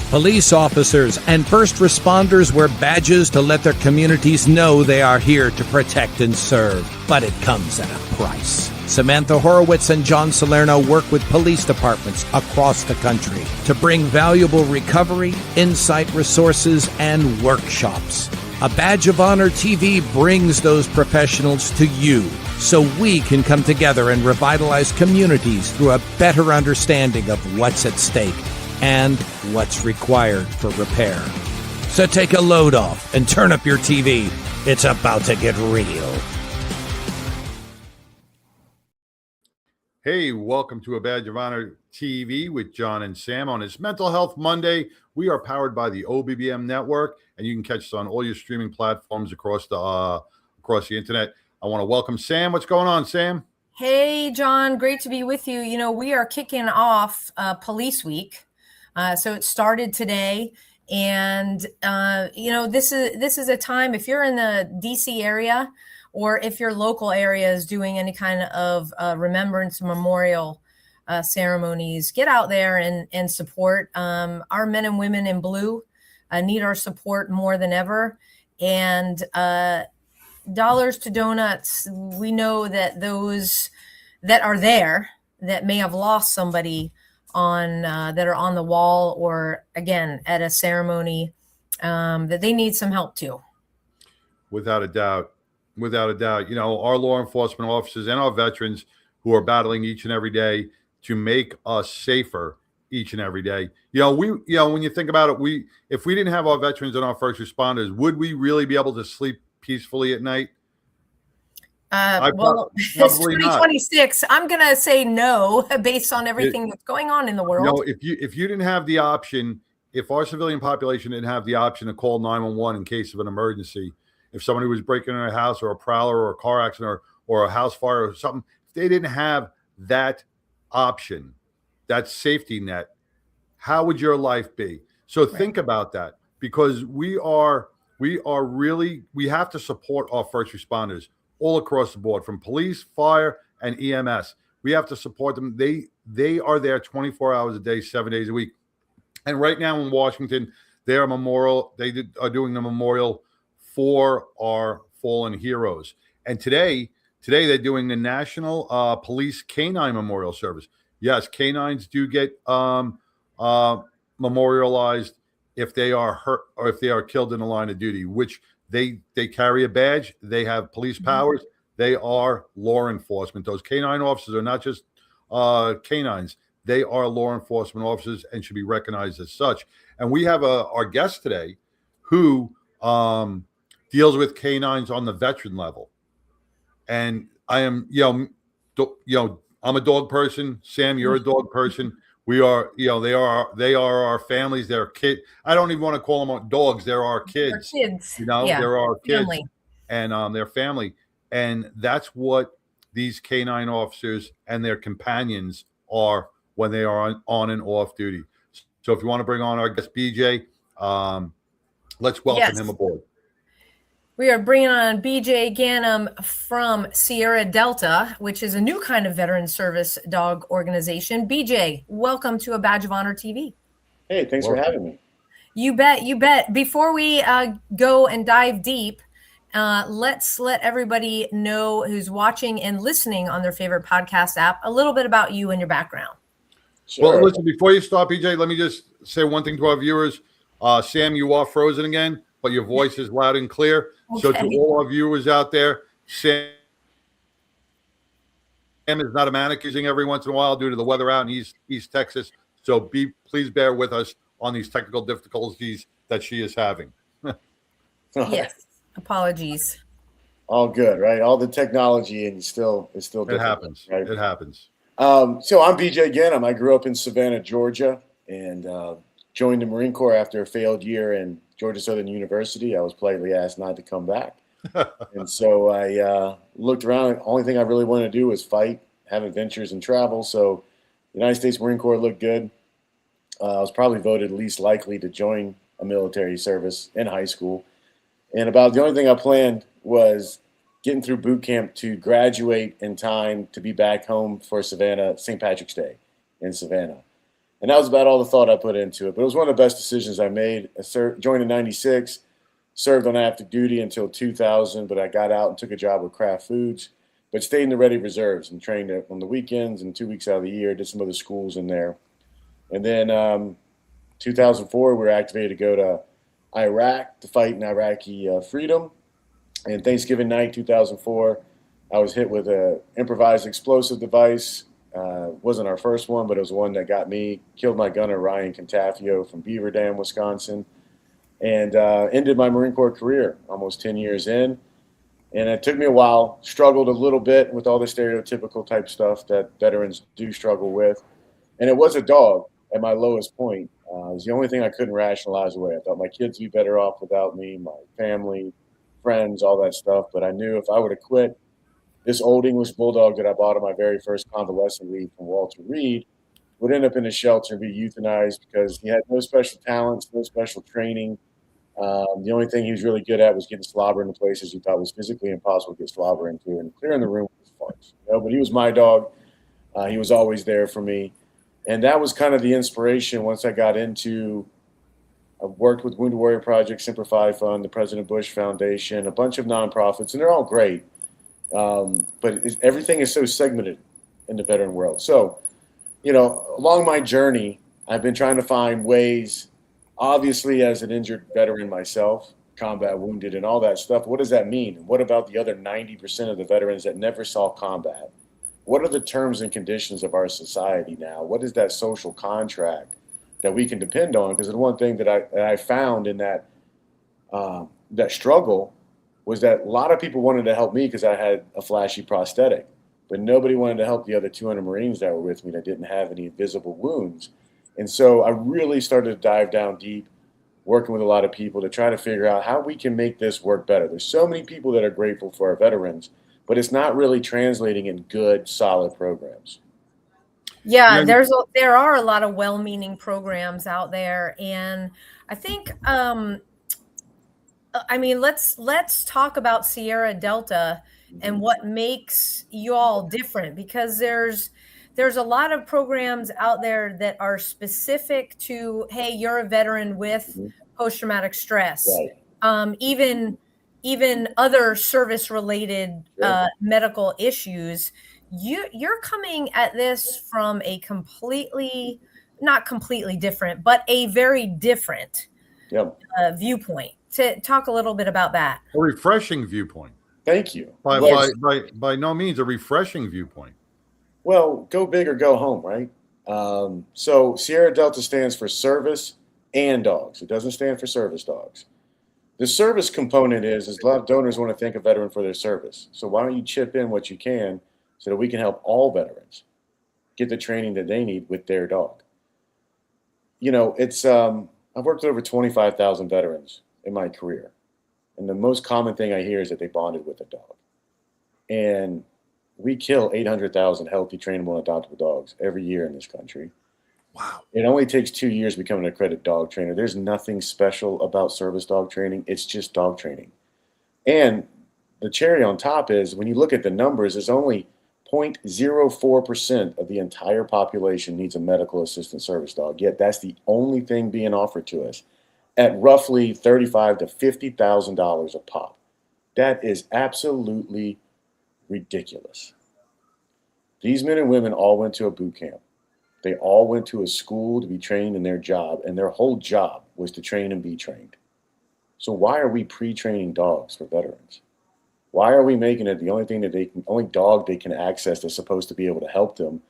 Police officers and first responders wear badges to let their communities know they are here to protect and serve. But it comes at a price. Samantha Horwitz and John Salerno work with police departments across the country to bring valuable recovery, insight resources, and workshops. A Badge of Honor TV brings those professionals to you so we can come together and revitalize communities through a better understanding of what's at stake and what's required for repair. So take a load off and turn up your TV. It's about to get real. Hey, welcome to A Badge of Honor TV with John and Sam. On this Mental Health Monday, we are powered by the OBBM network, and you can catch us on all your streaming platforms across the internet. I want to welcome Sam. What's going on, Sam? Hey, John. Great to be with you. You know, we are kicking off Police Week. So it started today. And, this is a time, if you're in the DC area or if your local area is doing any kind of remembrance memorial ceremonies, get out there and support. Our men and women in blue need our support more than ever. And dollars to donuts, we know that those that are there that may have lost somebody on that are on the wall or again at a ceremony, that they need some help too. Without a doubt. You know, our law enforcement officers and our veterans who are battling each and every day to make us safer each and every day. When you think about it, if we didn't have our veterans and our first responders, would we really be able to sleep peacefully at night? It's 2026. Not. I'm gonna say no, based on everything that's going on in the world. No, if you didn't have the option, if our civilian population didn't have the option to call 911 in case of an emergency, if somebody was breaking in a house or a prowler or a car accident or a house fire or something, if they didn't have that option, that safety net, how would your life be? So think about that, because we have to support our first responders all across the board, from police, fire, and EMS. We have to support them. They are there 24 hours a day, 7 days a week. And right now in Washington, they are doing the memorial for our fallen heroes. And today they're doing the National Police Canine Memorial Service. Yes, canines do get memorialized if they are hurt or if they are killed in the line of duty, which they carry a badge. They have police powers. They are law enforcement. Those canine officers are not just canines. They are law enforcement officers and should be recognized as such. And we have our guest today who deals with canines on the veteran level. And I am, I'm a dog person. Sam, you're a dog person. We are, they are our families. They're kids. I don't even want to call them dogs. They're our kids. They're kids. They're our kids. Family. And their family. And that's what these canine officers and their companions are when they are on and off duty. So if you want to bring on our guest, BJ, let's welcome him aboard. We are bringing on BJ Ganem from Sierra Delta, which is a new kind of veteran service dog organization. BJ, welcome to A Badge of Honor TV. Hey, thanks for having me. You bet. Before we go and dive deep, let's let everybody know who's watching and listening on their favorite podcast app a little bit about you and your background. Sure. Well, listen, before you start, BJ, let me just say one thing to our viewers. Sam, you are frozen again, but your voice is loud and clear. Okay. So to all our viewers out there, Sam is not a manic using every once in a while due to the weather out in East Texas. So please bear with us on these technical difficulties that she is having. Yes. Apologies. All good, right? All the technology and still it happens. Right? It happens. So I'm BJ Ganem. I grew up in Savannah, Georgia, and joined the Marine Corps after a failed year in Georgia Southern University. I was politely asked not to come back. And so I looked around. The only thing I really wanted to do was fight, have adventures, and travel. So the United States Marine Corps looked good. I was probably voted least likely to join a military service in high school. And about the only thing I planned was getting through boot camp to graduate in time to be back home for Savannah, St. Patrick's Day in Savannah. And that was about all the thought I put into it. But it was one of the best decisions I made. I joined in 96, served on active duty until 2000, but I got out and took a job with Kraft Foods, but stayed in the Ready Reserves and trained on the weekends and 2 weeks out of the year, did some other schools in there. And then 2004, we were activated to go to Iraq to fight in Iraqi freedom. And Thanksgiving night, 2004, I was hit with an improvised explosive device. Wasn't our first one, but it was one that got me, killed my gunner, Ryan Contafio from Beaver Dam, Wisconsin, and ended my Marine Corps career almost 10 years in. And it took me a while, struggled a little bit with all the stereotypical type stuff that veterans do struggle with. And it was a dog at my lowest point. It was the only thing I couldn't rationalize away. I thought my kids would be better off without me, my family, friends, all that stuff. But I knew if I would have quit, this old English bulldog that I bought on my very first convalescent leave from Walter Reed would end up in a shelter and be euthanized because he had no special talents, no special training. The only thing he was really good at was getting slobber into places he thought was physically impossible to get slobber into and clearing the room with his farts. But he was my dog. He was always there for me. And that was kind of the inspiration once I got into, I've worked with Wounded Warrior Project, Simplify Fund, the President Bush Foundation, a bunch of nonprofits, and they're all great. But everything is so segmented in the veteran world. So, along my journey, I've been trying to find ways, obviously as an injured veteran myself, combat wounded and all that stuff. What does that mean? And what about the other 90% of the veterans that never saw combat? What are the terms and conditions of our society now? What is that social contract that we can depend on? Because the one thing that I found in that struggle was that a lot of people wanted to help me because I had a flashy prosthetic, but nobody wanted to help the other 200 Marines that were with me that didn't have any visible wounds. And so I really started to dive down deep, working with a lot of people to try to figure out how we can make this work better. There's so many people that are grateful for our veterans, but it's not really translating in good, solid programs. Yeah, there are a lot of well-meaning programs out there, and I think let's talk about Sierra Delta and what makes you all different, because there's a lot of programs out there that are specific to, hey, you're a veteran with post-traumatic stress, right. Even other service-related medical issues. You're coming at this from a not completely different, but a very different viewpoint. To talk a little bit about that. A refreshing viewpoint. Thank you. By no means a refreshing viewpoint. Well, go big or go home, right? So Sierra Delta stands for service and dogs. It doesn't stand for service dogs. The service component is a lot of donors want to thank a veteran for their service. So why don't you chip in what you can so that we can help all veterans get the training that they need with their dog. I've worked with over 25,000 veterans in my career. And the most common thing I hear is that they bonded with a dog. And we kill 800,000 healthy, trainable, and adoptable dogs every year in this country. Wow. It only takes 2 years to become an accredited dog trainer. There's nothing special about service dog training. It's just dog training. And the cherry on top is when you look at the numbers, there's only 0.04% of the entire population needs a medical assistant service dog. Yet that's the only thing being offered to us at roughly $35,000 to $50,000 a pop. That is absolutely ridiculous. These men and women all went to a boot camp. They all went to a school to be trained in their job, and their whole job was to train and be trained. So why are we pre-training dogs for veterans? Why are we making it the only thing that only dog they can access that's supposed to be able to help them?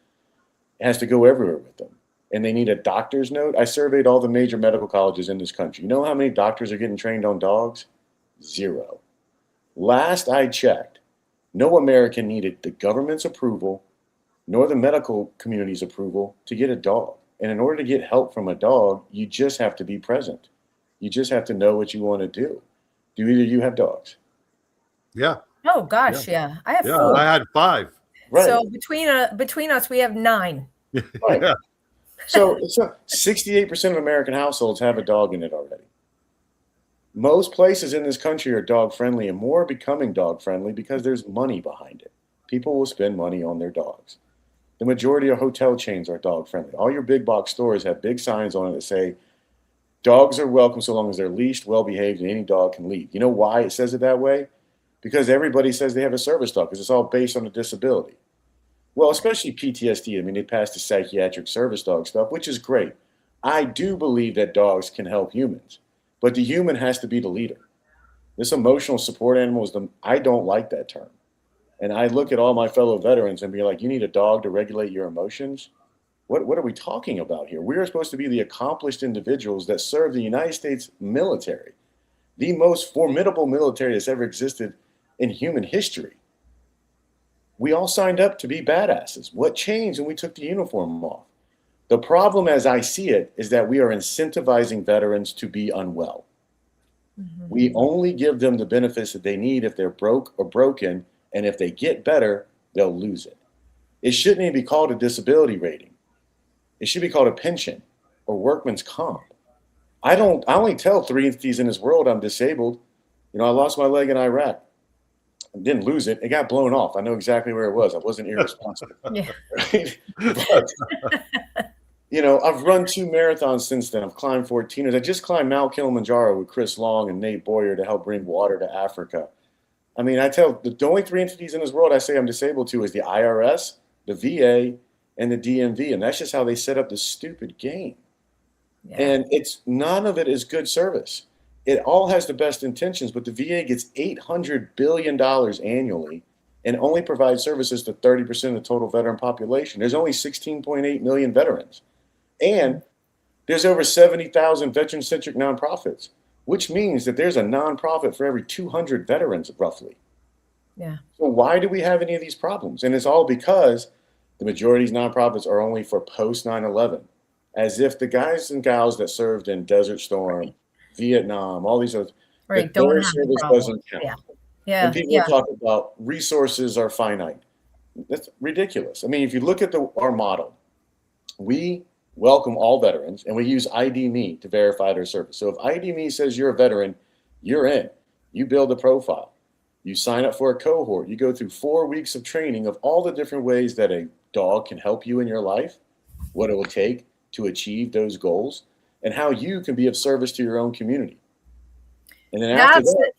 It has to go everywhere with them. And they need a doctor's note. I surveyed all the major medical colleges in this country. You know how many doctors are getting trained on dogs? 0. Last I checked, no American needed the government's approval nor the medical community's approval to get a dog. And in order to get help from a dog, you just have to be present. You just have to know what you want to do. Do either of you have dogs? Yeah. Oh gosh, yeah. I have 4. I had 5. Right. So between us, we have 9. Right. Yeah. So 68% of American households have a dog in it already. Most places in this country are dog friendly, and more are becoming dog friendly because there's money behind it. People will spend money on their dogs. The majority of hotel chains are dog friendly. All your big box stores have big signs on it that say dogs are welcome so long as they're leashed, well behaved, and any dog can leave. You know why it says it that way? Because everybody says they have a service dog, because it's all based on a disability. Well, especially PTSD. I mean, they passed the psychiatric service dog stuff, which is great. I do believe that dogs can help humans, but the human has to be the leader. This emotional support animal I don't like that term. And I look at all my fellow veterans and be like, you need a dog to regulate your emotions? What are we talking about here? We are supposed to be the accomplished individuals that serve the United States military, the most formidable military that's ever existed in human history. We all signed up to be badasses. What changed when we took the uniform off? The problem, as I see it, is that we are incentivizing veterans to be unwell. Mm-hmm. We only give them the benefits that they need if they're broke or broken, and if they get better, they'll lose it. It shouldn't even be called a disability rating. It should be called a pension or workman's comp. I only tell 3 entities in this world I'm disabled. You know, I lost my leg in Iraq. I didn't lose it. It got blown off. I know exactly where it was. I wasn't irresponsible. Yeah. Right? But, you know, I've run 2 marathons since then. I've climbed 14. I just climbed Mount Kilimanjaro with Chris Long and Nate Boyer to help bring water to Africa. I mean, I tell the only 3 entities in this world I say I'm disabled to is the IRS, the VA, and the DMV. And that's just how they set up this stupid game. Yeah. And none of it is good service. It all has the best intentions, but the VA gets $800 billion annually and only provides services to 30% of the total veteran population. There's only 16.8 million veterans. And there's over 70,000 veteran-centric nonprofits, which means that there's a nonprofit for every 200 veterans, roughly. Yeah. So why do we have any of these problems? And it's all because the majority of these nonprofits are only for post 9/11, as if the guys and gals that served in Desert Storm, Vietnam, all these other, right, their service doesn't count. Yeah. Yeah. And people talk about resources are finite. That's ridiculous. I mean, if you look at our model, we welcome all veterans and we use ID.me to verify their service. So if ID.me says you're a veteran, you're in. You build a profile. You sign up for a cohort. You go through 4 weeks of training of all the different ways that a dog can help you in your life, what it will take to achieve those goals, and how you can be of service to your own community. And then after that,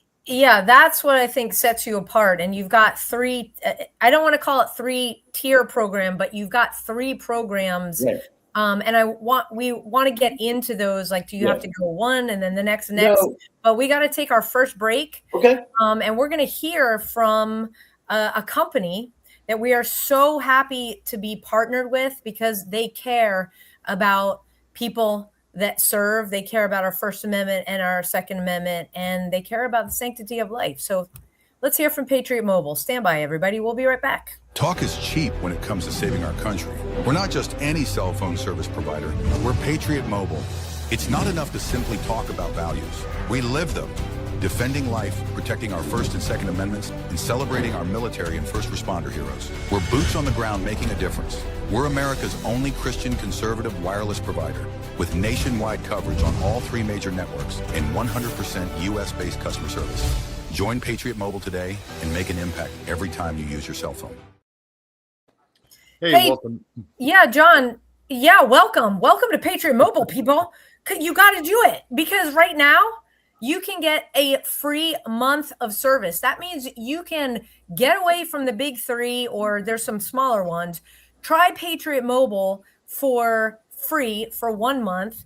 that's what I think sets you apart. And you've got 3, I don't want to call it 3-tier program, but you've got 3 programs. Right. And we want to get into those. Like, do you have to go one and then the next? No. But we got to take our first break. Okay. And we're going to hear from a company that we are so happy to be partnered with, because they care about people that serve. They care about our First Amendment and our Second Amendment, and they care about the sanctity of life. So let's hear from Patriot Mobile. Stand by, everybody. We'll be right back. Talk is cheap when it comes to saving our country. We're not just any cell phone service provider. We're Patriot Mobile. It's not enough to simply talk about values. We live them. Defending life, protecting our First and Second Amendments, and celebrating our military and first responder heroes. We're boots on the ground making a difference. We're America's only Christian conservative wireless provider with nationwide coverage on all 3 major networks and 100% U.S.-based customer service. Join Patriot Mobile today and make an impact every time you use your cell phone. Hey, welcome. Yeah, John. Yeah, welcome. Welcome to Patriot Mobile, people. You got to do it, because right now you can get a free month of service. That means you can get away from the big 3, or there's some smaller ones. Try Patriot Mobile for free for 1 month.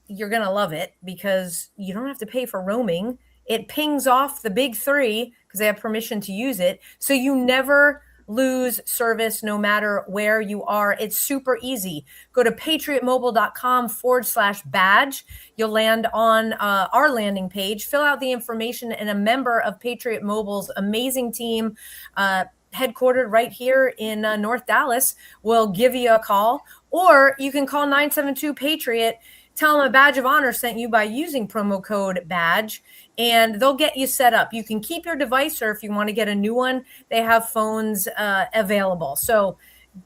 You're going to love it, because you don't have to pay for roaming. It pings off the big 3 because they have permission to use it. So you never lose service no matter where you are. It's super easy. Go to patriotmobile.com/badge. You'll land on our landing page, fill out the information, and a member of Patriot Mobile's amazing team, headquartered right here in North Dallas, will give you a call. Or you can call 972-PATRIOT. Tell them a badge of honor sent you by using promo code BADGE, and they'll get you set up. You can keep your device, or if you want to get a new one, they have phones available. So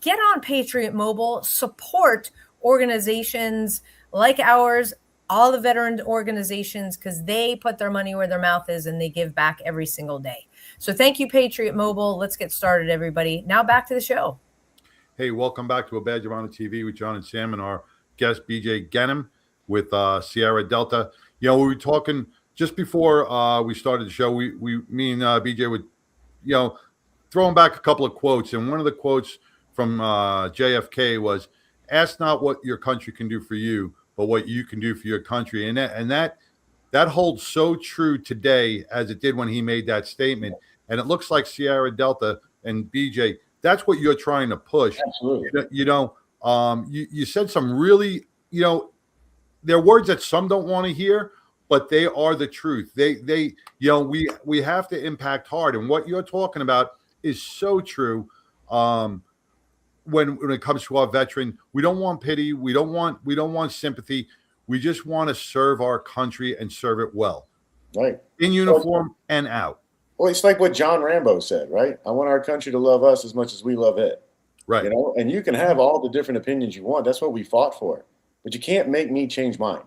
get on Patriot Mobile, support organizations like ours, all the veteran organizations, because they put their money where their mouth is and they give back every single day. So thank you, Patriot Mobile. Let's get started, everybody. Now back to the show. Hey, welcome back to A Badge of Honor TV with John and Sam and our guest BJ Ganem with Sierra Delta. We were talking just before we started the show. Me and BJ would, throwing back a couple of quotes, and one of the quotes from JFK was, "Ask not what your country can do for you, but what you can do for your country." And that holds so true today as it did when he made that statement. And it looks like Sierra Delta and BJ, that's what you're trying to push. Absolutely. You said some really, they're words that some don't want to hear, but they are the truth. We have to impact hard. And what you're talking about is so true. When it comes to our veteran, we don't want pity. We don't want sympathy. We just want to serve our country and serve it well. Right. In uniform and out. Well, it's like what John Rambo said, right? I want our country to love us as much as we love it. Right. And you can have all the different opinions you want. That's what we fought for. But you can't make me change mine.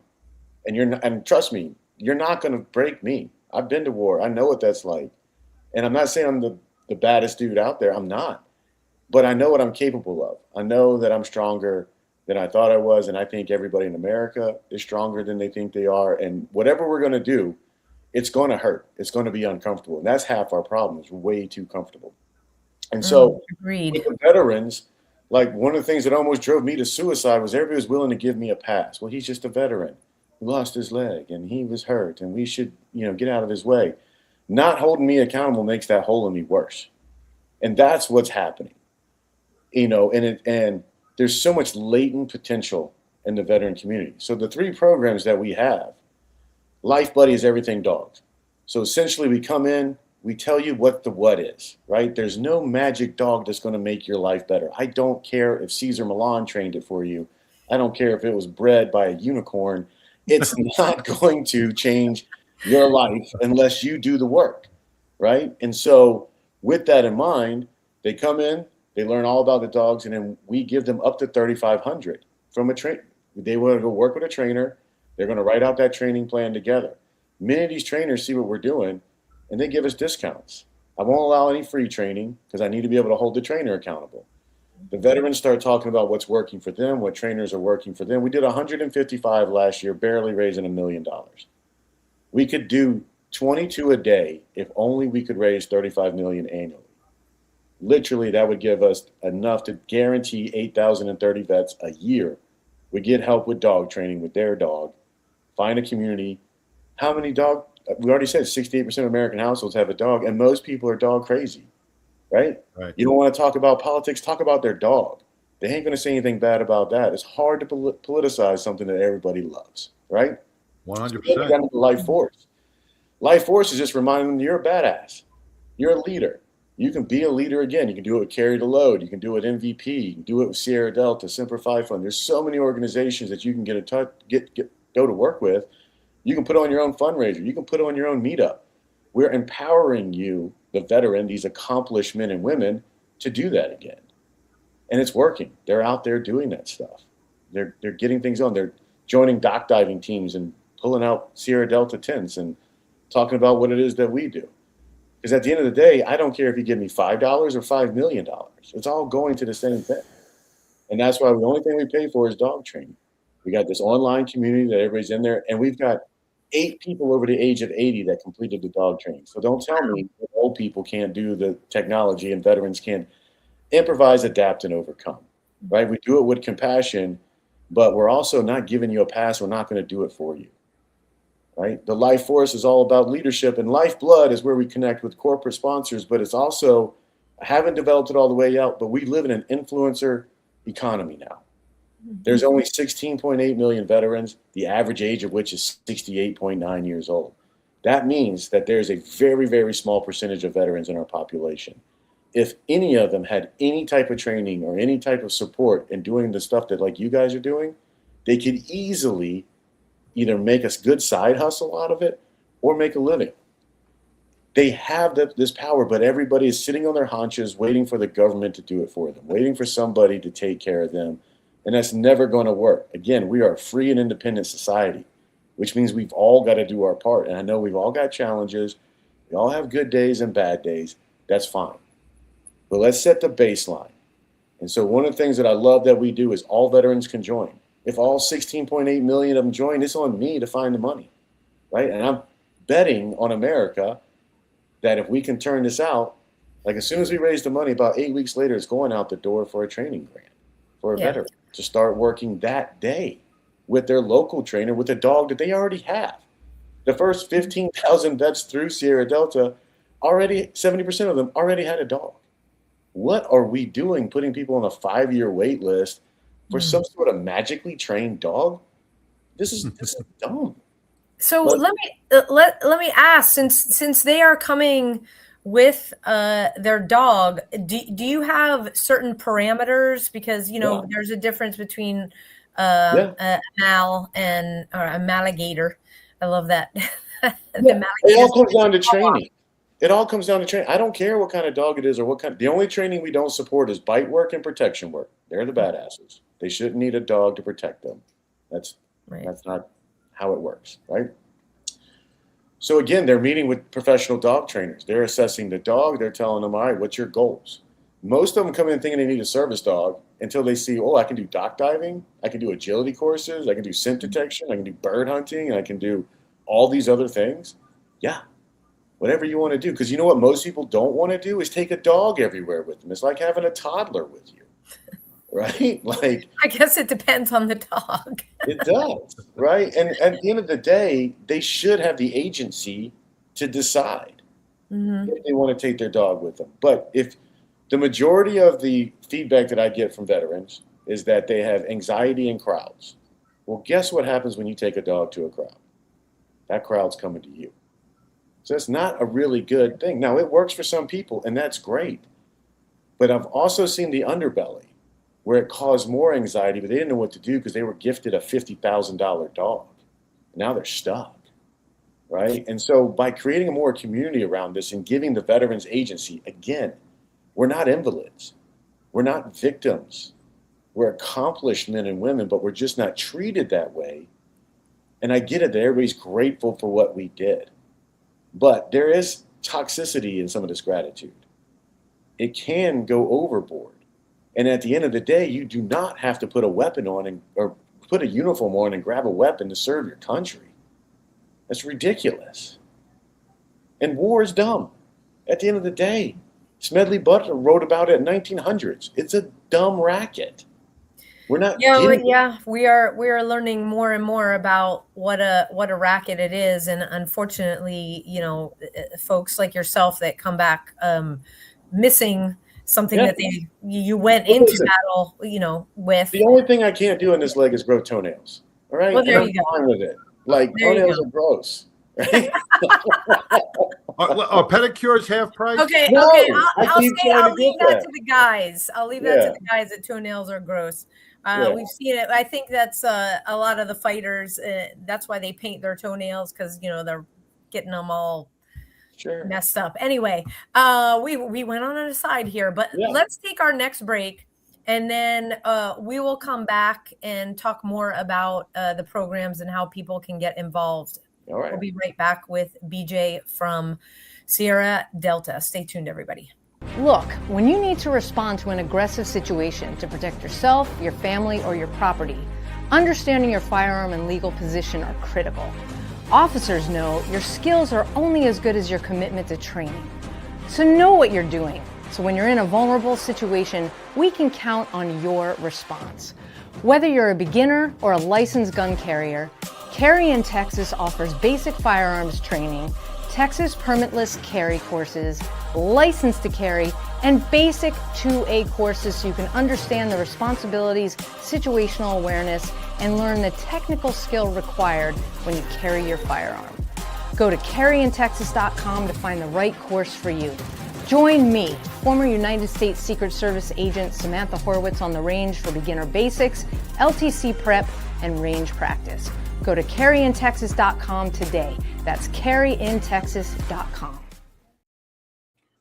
And trust me, you're not going to break me. I've been to war. I know what that's like. And I'm not saying I'm the baddest dude out there. I'm not. But I know what I'm capable of. I know that I'm stronger than I thought I was. And I think everybody in America is stronger than they think they are. And whatever we're going to do, it's going to hurt. It's going to be uncomfortable. And that's half our problem, is we're way too comfortable. And so agreed. With the veterans, like one of the things that almost drove me to suicide was everybody was willing to give me a pass. Well, he's just a veteran who lost his leg and he was hurt and we should, get out of his way. Not holding me accountable makes that hole in me worse. And that's what's happening. And there's so much latent potential in the veteran community. So the 3 programs that we have, Life Buddy is everything dogs. So essentially we come in, we tell you what the what is, right? There's no magic dog that's going to make your life better. I don't care if Caesar Milan trained it for you. I don't care if it was bred by a unicorn. It's not going to change your life unless you do the work, right? And so with that in mind, they come in, they learn all about the dogs, and then we give them up to $3,500 from a trainer. They want to go work with a trainer. They're going to write out that training plan together. Many of these trainers see what we're doing, and they give us discounts. I won't allow any free training because I need to be able to hold the trainer accountable. The veterans start talking about what's working for them, what trainers are working for them. We did 155 last year, barely raising $1 million. We could do 22 a day if only we could raise 35 million annually. Literally, that would give us enough to guarantee 8,030 vets a year would get help with dog training with their dog, find a community. How many dog? We already said 68% of American households have a dog, and most people are dog crazy, right? You don't want to talk about politics, talk about their dog. They ain't going to say anything bad about that. It's hard to politicize something that everybody loves, right? 100%. Life Force. Life Force is just reminding them you're a badass. You're a leader. You can be a leader again. You can do it with Carry the Load. You can do it with MVP. You can do it with Sierra Delta, Simplify Fund. There's so many organizations that you can go to work with. You can put on your own fundraiser. You can put on your own meetup. We're empowering you, the veteran, these accomplished men and women, to do that again. And it's working. They're out there doing that stuff. They're getting things on. They're joining dock diving teams and pulling out Sierra Delta tents and talking about what it is that we do. Because at the end of the day, I don't care if you give me $5 or $5 million. It's all going to the same thing. And that's why the only thing we pay for is dog training. We got this online community that everybody's in there, and we've got 8 people over the age of 80 that completed the dog training. So don't tell me that old people can't do the technology and veterans can't improvise, adapt, and overcome, right? We do it with compassion, but we're also not giving you a pass. We're not going to do it for you, right? The Life Force is all about leadership, and Lifeblood is where we connect with corporate sponsors, but it's also, I haven't developed it all the way out, but we live in an influencer economy now. There's only 16.8 million veterans, the average age of which is 68.9 years old. That means that there's a very, very small percentage of veterans in our population. If any of them had any type of training or any type of support in doing the stuff that like you guys are doing, they could easily either make a good side hustle out of it or make a living. They have this power, but everybody is sitting on their haunches waiting for the government to do it for them, waiting for somebody to take care of them. And that's never going to work. Again, we are a free and independent society, which means we've all got to do our part. And I know we've all got challenges. We all have good days and bad days. That's fine. But let's set the baseline. And so one of the things that I love that we do is all veterans can join. If all 16.8 million of them join, it's on me to find the money, right? And I'm betting on America that if we can turn this out, like as soon as we raise the money, about 8 weeks later, it's going out the door for a training grant for a veteran to start working that day with their local trainer with a dog that they already have. The first 15,000 vets through Sierra Delta, already 70% of them already had a dog. What are we doing putting people on a 5-year wait list for some sort of magically trained dog? This is dumb. So let me ask, since they are coming with their dog, do you have certain parameters? Because there's a difference between a mal and or a maligator. I love that. It all comes down to training. It all comes down to training. I don't care what kind of dog it is or what kind. The only training we don't support is bite work and protection work. They're the badasses. They shouldn't need a dog to protect them. That's not how it works, right? So again, they're meeting with professional dog trainers. They're assessing the dog. They're telling them, all right, what's your goals? Most of them come in thinking they need a service dog until they see, I can do dock diving. I can do agility courses. I can do scent detection. I can do bird hunting. I can do all these other things. Yeah, whatever you want to do. Because you know what most people don't want to do is take a dog everywhere with them. It's like having a toddler with you, right? Like, I guess it depends on the dog. It does, right? And at the end of the day, they should have the agency to decide if they want to take their dog with them. But if the majority of the feedback that I get from veterans is that they have anxiety in crowds. Well, guess what happens when you take a dog to a crowd? That crowd's coming to you. So it's not a really good thing. Now, it works for some people, and that's great. But I've also seen the underbelly where it caused more anxiety, but they didn't know what to do because they were gifted a $50,000 dog. Now they're stuck, right? And so by creating a more community around this and giving the veterans agency, again, we're not invalids. We're not victims. We're accomplished men and women, but we're just not treated that way. And I get it that everybody's grateful for what we did. But there is toxicity in some of this gratitude. It can go overboard. And at the end of the day, you do not have to put a weapon on or put a uniform on and grab a weapon to serve your country. That's ridiculous. And war is dumb. At the end of the day, Smedley Butler wrote about it in 1900s. It's a dumb racket. We're not. We are learning more and more about what a racket it is, and unfortunately, folks like yourself that come back missing something that you went into battle, with. The only thing I can't do in this leg is grow toenails. All right, well, there you go. Fine with it. Like toenails are gross. Right? Are pedicures half price? Okay. No, I'll leave that to the guys. I'll leave that to the guys that toenails are gross. We've seen it. I think that's a lot of the fighters. That's why they paint their toenails, because they're getting them all messed up. Anyway, we went on an aside here, but let's take our next break, and then we will come back and talk more about the programs and how people can get involved. All right. We'll be right back with BJ from Sierra Delta. Stay tuned, everybody. Look, when you need to respond to an aggressive situation to protect yourself, your family, or your property, understanding your firearm and legal position are critical. Officers know your skills are only as good as your commitment to training. So know what you're doing. So when you're in a vulnerable situation, we can count on your response. Whether you're a beginner or a licensed gun carrier, Carry in Texas offers basic firearms training, Texas permitless carry courses, license to carry, and basic 2A courses so you can understand the responsibilities, situational awareness, and learn the technical skill required when you carry your firearm. Go to carryintexas.com to find the right course for you. Join me, former United States Secret Service agent Samantha Horwitz, on the range for beginner basics, LTC prep, and range practice. Go to carryintexas.com today. That's carryintexas.com.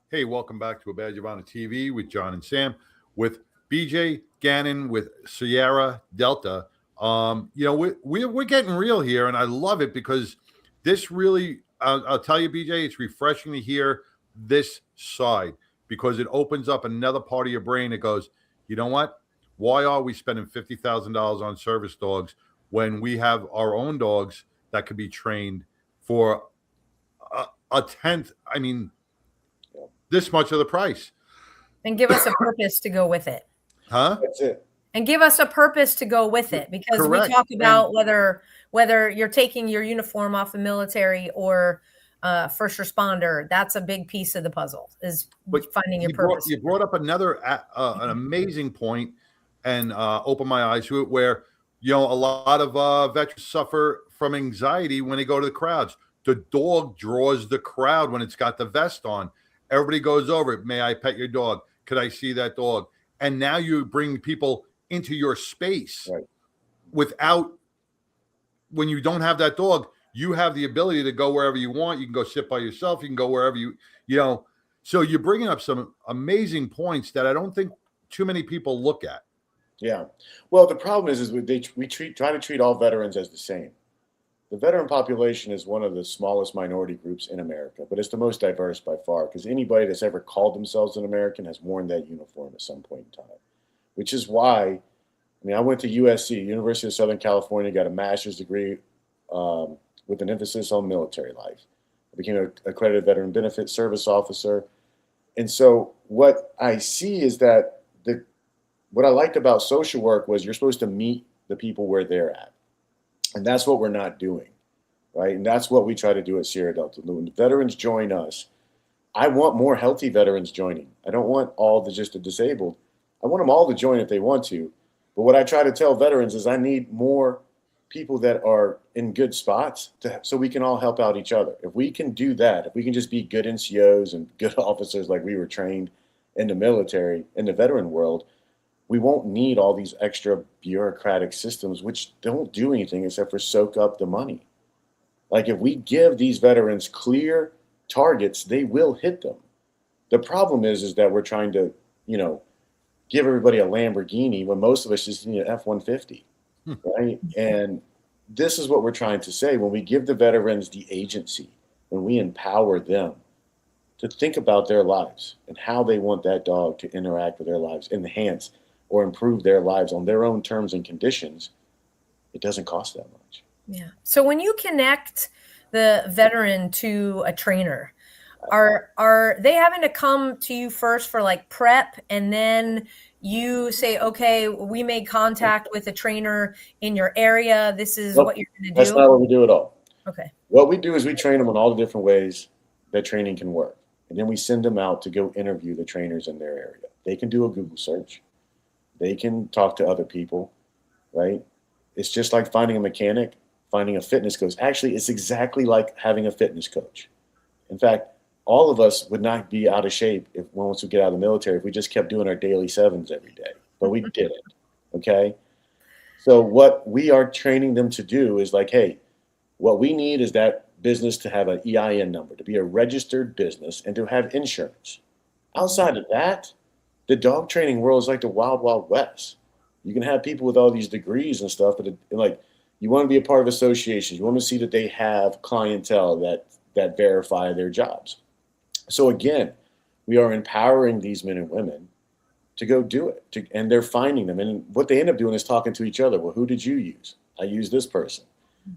Hey, welcome back to A Badge of Honor TV with John and Sam, with BJ Ganem with Sierra Delta. We're getting real here, and I love it because this really, I'll tell you, BJ, it's refreshing to hear this side because it opens up another part of your brain that goes, you know what? Why are we spending $50,000 on service dogs when we have our own dogs that could be trained for a tenth? I mean, this much of the price. And give us a purpose to go with it. Huh? That's it. And give us a purpose to go with it, because Correct. we talk about whether you're taking your uniform off the military or first responder. That's a big piece of the puzzle, is finding your purpose. You brought up another an amazing point, and opened my eyes to it, where, you know, a lot of veterans suffer from anxiety when they go to the crowds. The dog draws the crowd when it's got the vest on. Everybody goes over it. May I pet your dog? Could I see that dog? And now you bring people into your space, right, without, when you don't have that dog, you have the ability to go wherever you want. You can go sit by yourself. You can go wherever you know. So you're bringing up some amazing points that I don't think too many people look at. Yeah. Well, the problem is we try to treat all veterans as the same. The veteran population is one of the smallest minority groups in America, but it's the most diverse by far, because anybody that's ever called themselves an American has worn that uniform at some point in time, which is why, I mean, I went to USC, University of Southern California, got a master's degree with an emphasis on military life. I became an accredited veteran benefit service officer. And so what I see is that what I liked about social work was you're supposed to meet the people where they're at. And that's what we're not doing, right? And that's what we try to do at Sierra Delta. When veterans join us, I want more healthy veterans joining. I don't want just the disabled. I want them all to join if they want to. But what I try to tell veterans is I need more people that are in good spots so we can all help out each other. If we can do that, if we can just be good NCOs and good officers like we were trained in the military, in the veteran world, we won't need all these extra bureaucratic systems, which don't do anything except for soak up the money. Like, if we give these veterans clear targets, they will hit them. The problem is that we're trying to, give everybody a Lamborghini when most of us just need an F-150, right? And this is what we're trying to say. When we give the veterans the agency, when we empower them to think about their lives and how they want that dog to interact with their lives, enhance or improve their lives on their own terms and conditions, it doesn't cost that much. Yeah. So when you connect the veteran to a trainer, are they having to come to you first for like prep, and then you say, okay, we made contact with a trainer in your area, this is what you're going to do? That's not what we do at all. Okay. What we do is we train them on all the different ways that training can work. And then we send them out to go interview the trainers in their area. They can do a Google search. They can talk to other people, right? It's just like finding a mechanic, finding a fitness coach. Actually, it's exactly like having a fitness coach. In fact, all of us would not be out of shape once we get out of the military if we just kept doing our daily 7s every day, but we didn't, okay? So what we are training them to do is like, hey, what we need is that business to have an EIN number, to be a registered business, and to have insurance. Outside of that, the dog training world is like the wild, wild west. You can have people with all these degrees and stuff, but you want to be a part of associations. You want to see that they have clientele that verify their jobs. So again, we are empowering these men and women to go do it, and they're finding them. And what they end up doing is talking to each other. Well, who did you use? I used this person.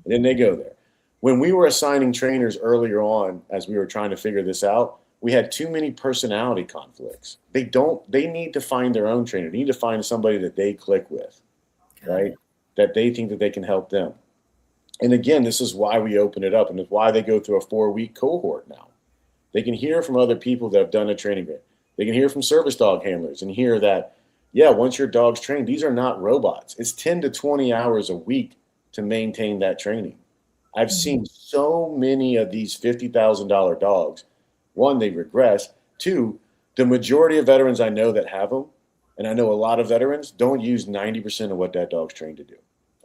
And then they go there. When we were assigning trainers earlier on, as we were trying to figure this out, we had too many personality conflicts. They need to find their own trainer. They need to find somebody that they click with, right? That they think that they can help them. And again, this is why we open it up, and it's why they go through a 4-week cohort now. They can hear from other people that have done a training grant. They can hear from service dog handlers and hear that, yeah, once your dog's trained, these are not robots. It's 10 to 20 hours a week to maintain that training. I've seen so many of these $50,000 dogs. One, they regress. Two, the majority of veterans I know that have them, and I know a lot of veterans, don't use 90% of what that dog's trained to do.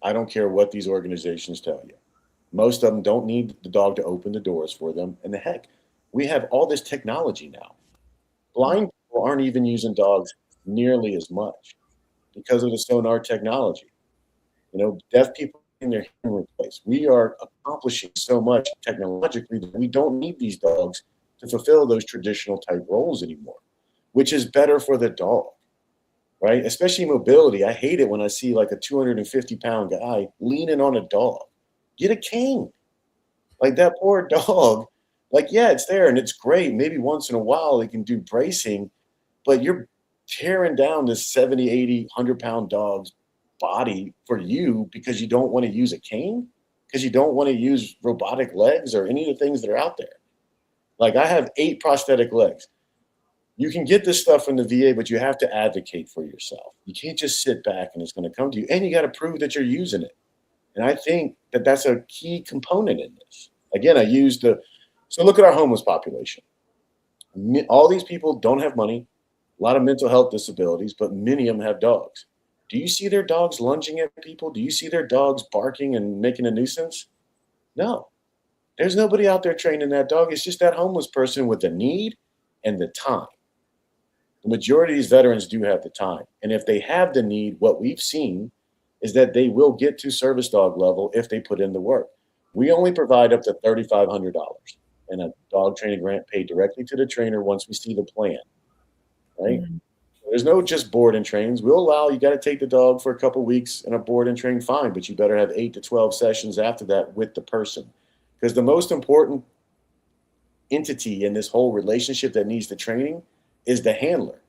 I don't care what these organizations tell you. Most of them don't need the dog to open the doors for them. And the heck, we have all this technology now. Blind people aren't even using dogs nearly as much because of the sonar technology. Deaf people in their hearing replaced. We are accomplishing so much technologically that we don't need these dogs to fulfill those traditional type roles anymore, which is better for the dog, right? Especially mobility. I hate it when I see like a 250-pound guy leaning on a dog. Get a cane. Like that poor dog, like, yeah, it's there and it's great. Maybe once in a while they can do bracing, but you're tearing down this 70, 80, 100-pound dog's body for you because you don't want to use a cane, because you don't want to use robotic legs or any of the things that are out there. Like I have 8 prosthetic legs. You can get this stuff from the VA, but you have to advocate for yourself. You can't just sit back and it's going to come to you. And you got to prove that you're using it. And I think that that's a key component in this. Again, so look at our homeless population. All these people don't have money, a lot of mental health disabilities, but many of them have dogs. Do you see their dogs lunging at people? Do you see their dogs barking and making a nuisance? No. There's nobody out there training that dog. It's just that homeless person with the need and the time. The majority of these veterans do have the time. And if they have the need, what we've seen is that they will get to service dog level if they put in the work. We only provide up to $3,500 and a dog training grant paid directly to the trainer once we see the plan, right? Mm-hmm. There's no just board and trains. We'll allow, you got to take the dog for a couple of weeks in a board and train, fine, but you better have 8 to 12 sessions after that with the person. Because the most important entity in this whole relationship that needs the training is the handler.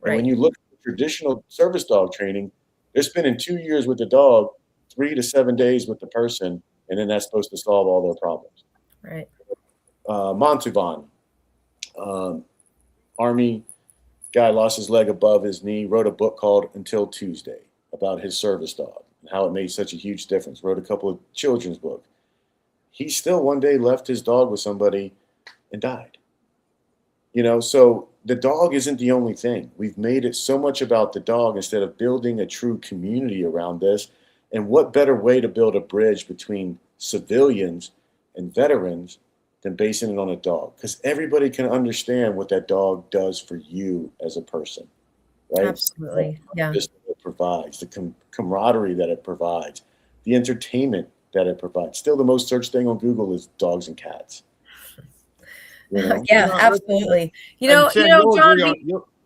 Right. And when you look at traditional service dog training, they're spending 2 years with the dog, 3 to 7 days with the person, and then that's supposed to solve all their problems. Right. Montalban, Army guy lost his leg above his knee, wrote a book called Until Tuesday about his service dog and how it made such a huge difference. Wrote a couple of children's books. He still one day left his dog with somebody and died. You know, so the dog isn't the only thing. We've made it so much about the dog instead of building a true community around this. And what better way to build a bridge between civilians and veterans than basing it on a dog? Because everybody can understand what that dog does for you as a person, right? Absolutely, yeah. It provides the camaraderie that it provides, the entertainment that it provides. Still, the most searched thing on Google is dogs and cats. You know? Yeah, absolutely. Sam, John,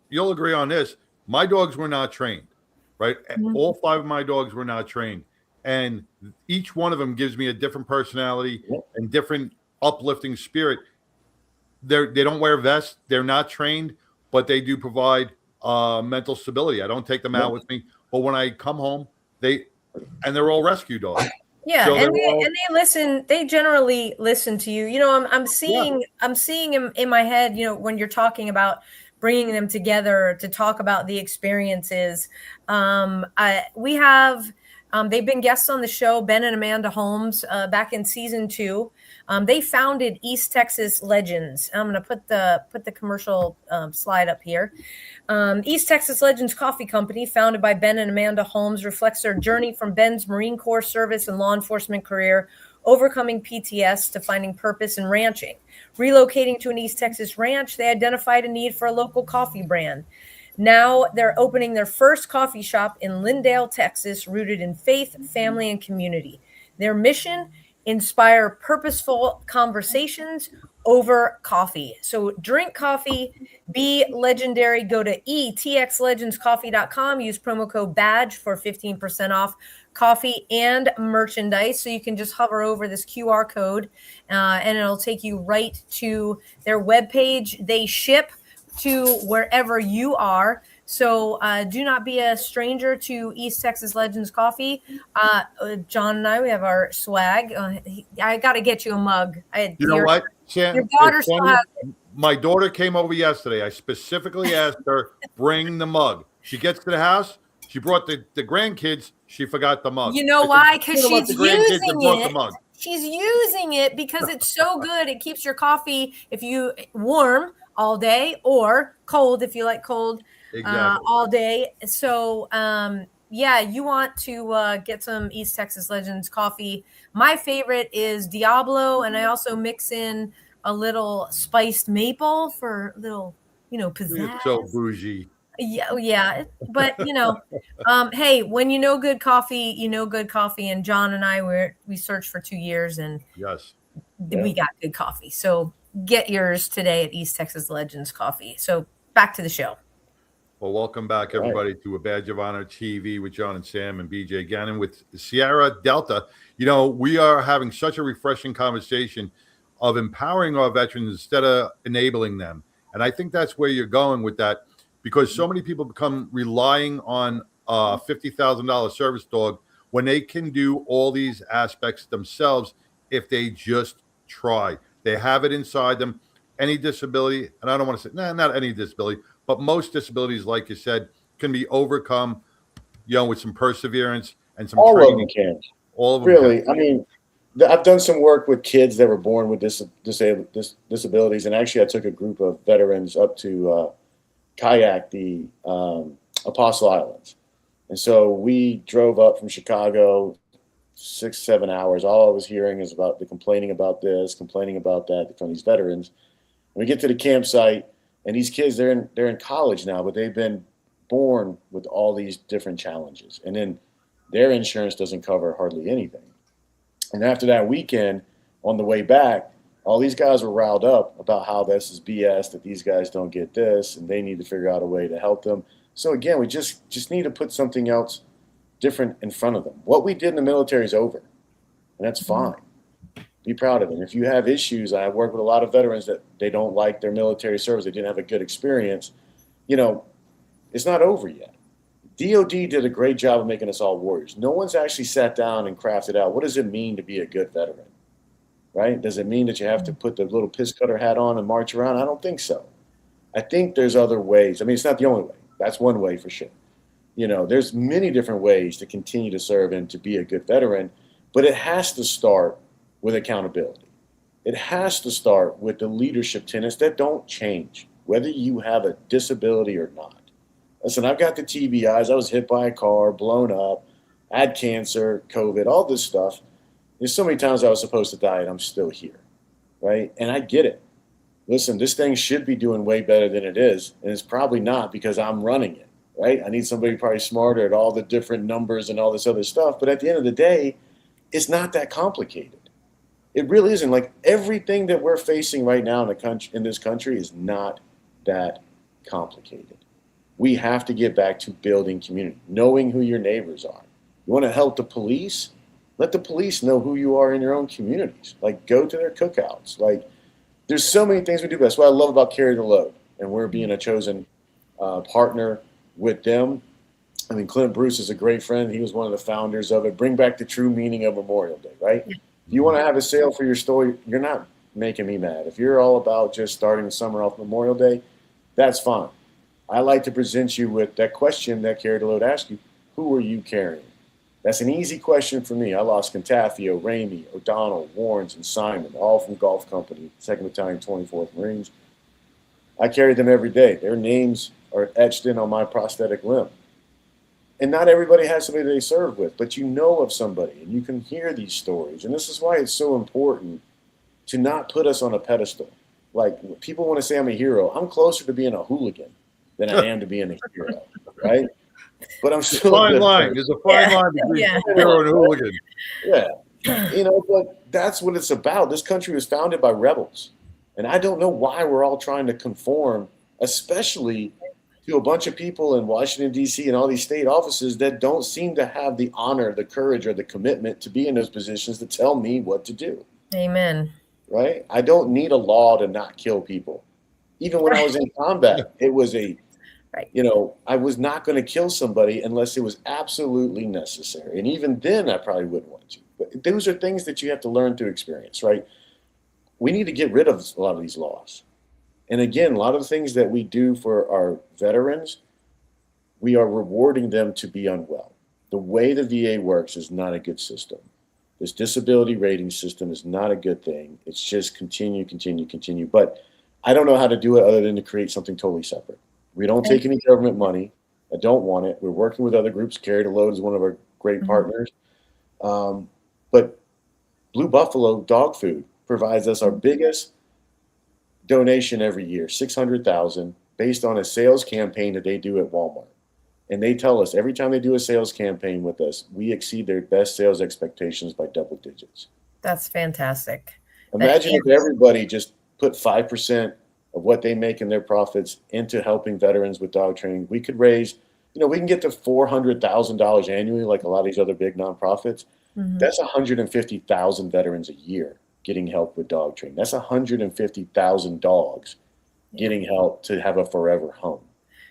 you'll agree on this. My dogs were not trained, right? Mm-hmm. All 5 of my dogs were not trained, and each one of them gives me a different personality and different uplifting spirit. They don't wear vests. They're not trained, but they do provide mental stability. I don't take them out with me, but when I come home, they're all rescue dogs. Yeah, so and they listen. They generally listen to you. You know, I'm seeing in my head. You know, when you're talking about bringing them together to talk about the experiences, we have. They've been guests on the show, Ben and Amanda Holmes, back in season 2. They founded East Texas Legends. I'm going to put the commercial slide up here. East Texas Legends Coffee Company, founded by Ben and Amanda Holmes, reflects their journey from Ben's Marine Corps service and law enforcement career, overcoming PTSI to finding purpose in ranching. Relocating to an East Texas ranch, they identified a need for a local coffee brand. Now they're opening their first coffee shop in Lindale, Texas, rooted in faith, family, and community. Their mission: inspire purposeful conversations over coffee. So drink coffee, be legendary. Go to etxlegendscoffee.com. Use promo code BADGE for 15% off coffee and merchandise. So you can just hover over this QR code and it'll take you right to their webpage. They ship to wherever you are. So do not be a stranger to East Texas Legends Coffee. John and I, we have our swag. I got to get you a mug. You know what, Sam? Your daughter still has it. My daughter came over yesterday. I specifically asked her, bring the mug. She gets to the house. She brought the grandkids. She forgot the mug. You know why? Because she's using it. She's using it because it's so good. It keeps your coffee, if you warm all day, or cold if you like cold. Exactly. All day. So, you want to get some East Texas Legends coffee. My favorite is Diablo, and I also mix in a little spiced maple for a little, pizzazz. It's so bougie. Yeah. But, hey, when you know good coffee, you know good coffee. And John and I, we searched for 2 years, and we got good coffee. So get yours today at East Texas Legends Coffee. So back to the show. Well, welcome back, All right. everybody, to A Badge of Honor TV with John and Sam and BJ Ganem with Sierra Delta. You know, we are having such a refreshing conversation of empowering our veterans instead of enabling them. And I think that's where you're going with that, because so many people become relying on a $50,000 service dog when they can do all these aspects themselves if they just try. They have it inside them. Any disability, and I don't want to say, not any disability, but most disabilities, like you said, can be overcome, with some perseverance and some All training. of them can. All of them Really, can. I mean, I've done some work with kids that were born with disabilities, and actually I took a group of veterans up to kayak the Apostle Islands. And so we drove up from Chicago 6-7 hours. All I was hearing is about the complaining about this, complaining about that from these veterans. And we get to the campsite, and these kids, they're in college now, but they've been born with all these different challenges. And then their insurance doesn't cover hardly anything. And after that weekend, on the way back, all these guys were riled up about how this is BS, that these guys don't get this, and they need to figure out a way to help them. So again, we just need to put something else different in front of them. What we did in the military is over, and that's fine. Be proud of it. If you have issues, I work with a lot of veterans that they don't like their military service, they didn't have a good experience. It's not over yet. DOD did a great job of making us all warriors. No one's actually sat down and crafted out, what does it mean to be a good veteran, right? Does it mean that you have to put the little piss cutter hat on and march around? I don't think so. I think there's other ways. I mean, it's not the only way. That's one way for sure. There's many different ways to continue to serve and to be a good veteran, but it has to start with accountability. It has to start with the leadership tenets that don't change, whether you have a disability or not. Listen, I've got the TBIs. I was hit by a car, blown up, had cancer, COVID, all this stuff. There's so many times I was supposed to die and I'm still here, right? And I get it. Listen, this thing should be doing way better than it is, and it's probably not because I'm running it, right? I need somebody probably smarter at all the different numbers and all this other stuff. But at the end of the day, it's not that complicated. It really isn't. Like, everything that we're facing right now in this country is not that complicated. We have to get back to building community, knowing who your neighbors are. You want to help the police? Let the police know who you are in your own communities. Like, go to their cookouts. Like, there's so many things we do. That's what I love about Carry the Load, and we're being a chosen partner with them. I mean, Clint Bruce is a great friend. He was one of the founders of it. Bring back the true meaning of Memorial Day, right? If you want to have a sale for your store, you're not making me mad. If you're all about just starting the summer off Memorial Day, that's fine. I like to present you with that question that Carry the Load asked you: who are you carrying? That's an easy question for me. I lost Contafio, Ramey, O'Donnell, Warrens, and Simon, all from Golf Company, 2nd Battalion, 24th Marines. I carry them every day. Their names are etched in on my prosthetic limb. And not everybody has somebody they serve with, but you know of somebody, and you can hear these stories. And this is why it's so important to not put us on a pedestal. Like, people want to say I'm a hero. I'm closer to being a hooligan than I am to being a hero, right? But I'm still fine line. There's a fine line between hero and hooligan. Yeah. But that's what it's about. This country was founded by rebels. And I don't know why we're all trying to conform, especially to a bunch of people in Washington, D.C. and all these state offices that don't seem to have the honor, the courage, or the commitment to be in those positions to tell me what to do. Amen. Right? I don't need a law to not kill people. Even when I was in combat, it was I was not going to kill somebody unless it was absolutely necessary. And even then, I probably wouldn't want to. But those are things that you have to learn through experience, right? We need to get rid of a lot of these laws. And again, a lot of the things that we do for our veterans, we are rewarding them to be unwell. The way the VA works is not a good system. This disability rating system is not a good thing. It's just continue. But I don't know how to do it other than to create something totally separate. We don't take any government money. I don't want it. We're working with other groups. Carry the Load is one of our great partners. But Blue Buffalo Dog Food provides us our biggest donation every year, $600,000, based on a sales campaign that they do at Walmart. And they tell us every time they do a sales campaign with us, we exceed their best sales expectations by double digits. That's fantastic. Imagine if everybody just put 5% of what they make in their profits into helping veterans with dog training, we could raise, we can get to $400,000 annually, like a lot of these other big nonprofits. Mhm. That's 150,000 veterans a year getting help with dog training. That's 150,000 dogs getting help to have a forever home.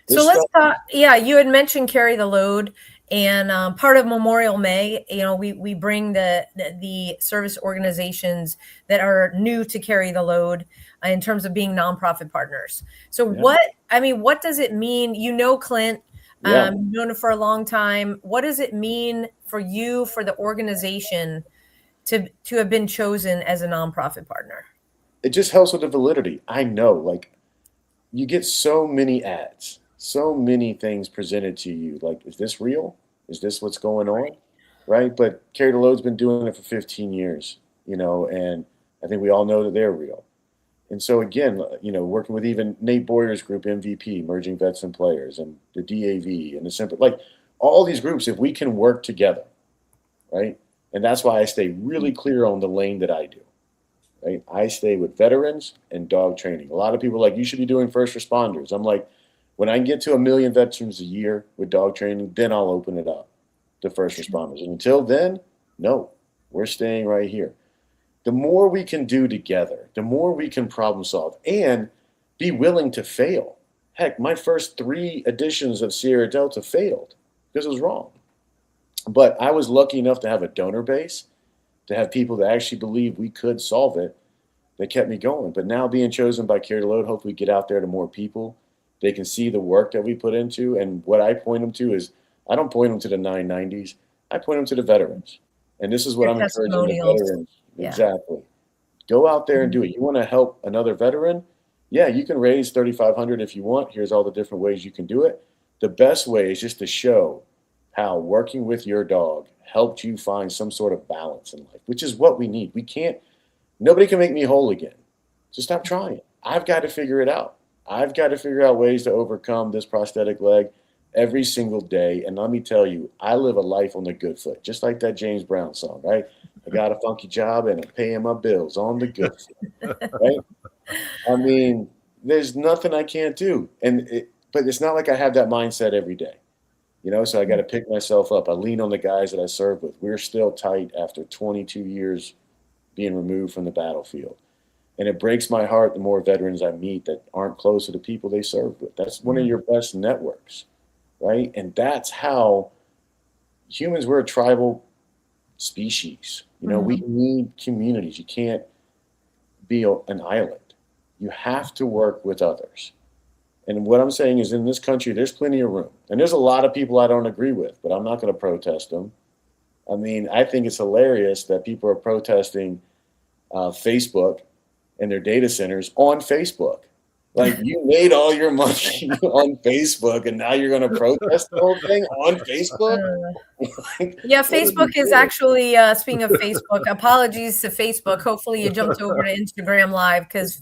So let's talk. Yeah, you had mentioned Carry the Load, and part of Memorial May, we bring the service organizations that are new to Carry the Load in terms of being nonprofit partners. So what does it mean? Clint, you've known him for a long time. What does it mean for you, for the organization, to have been chosen as a nonprofit partner? It just helps with the validity. I know, like, you get so many ads, so many things presented to you. Like, is this real? Is this what's going on? Right? But Carry the Load's been doing it for 15 years, and I think we all know that they're real. And so again, working with even Nate Boyer's group, MVP, Merging Vets and Players, and the DAV and the Simple, like all these groups, if we can work together, right? And that's why I stay really clear on the lane that I do, right? I stay with veterans and dog training. A lot of people are like, you should be doing first responders. I'm like, when I get to 1 million veterans a year with dog training, then I'll open it up to first responders. And until then, no, we're staying right here. The more we can do together, the more we can problem solve and be willing to fail. Heck, my first 3 editions of Sierra Delta failed because it was wrong. But I was lucky enough to have a donor base, to have people that actually believe we could solve it, that kept me going. But now being chosen by Carry the Load, hopefully get out there to more people. They can see the work that we put into. And what I point them to is, I don't point them to the 990s. I point them to the veterans. And this is what I'm encouraging the veterans. Yeah. Exactly. Go out there and do it. You want to help another veteran? Yeah, you can raise $3,500 if you want. Here's all the different ways you can do it. The best way is just to show how working with your dog helped you find some sort of balance in life, which is what we need. Nobody can make me whole again. So stop trying. I've got to figure it out. I've got to figure out ways to overcome this prosthetic leg every single day. And let me tell you, I live a life on the good foot, just like that James Brown song, right? I got a funky job and I'm paying my bills on the good foot, right? I mean, there's nothing I can't do. But it's not like I have that mindset every day, so I got to pick myself up. I lean on the guys that I serve with. We're still tight after 22 years being removed from the battlefield. And it breaks my heart the more veterans I meet that aren't close to the people they serve with. That's one of your best networks, right? And that's how humans, we're a tribal species. We need communities. You can't be an island. You have to work with others. And what I'm saying is, in this country, there's plenty of room. And there's a lot of people I don't agree with, but I'm not going to protest them. I mean, I think it's hilarious that people are protesting Facebook and their data centers on Facebook. Like, you made all your money on Facebook and now you're going to protest the whole thing on Facebook? Yeah, Facebook is actually, speaking of Facebook, apologies to Facebook. Hopefully you jumped over to Instagram Live because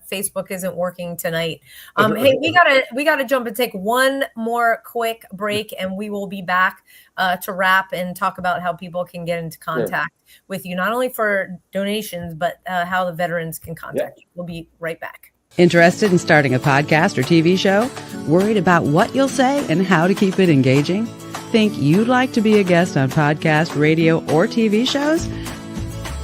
Facebook isn't working tonight. Hey, we gotta jump and take one more quick break, and we will be back to wrap and talk about how people can get into contact with you, not only for donations, but how the veterans can contact you. We'll be right back. Interested in starting a podcast or TV show? Worried about what you'll say and how to keep it engaging? Think you'd like to be a guest on podcast, radio, or TV shows?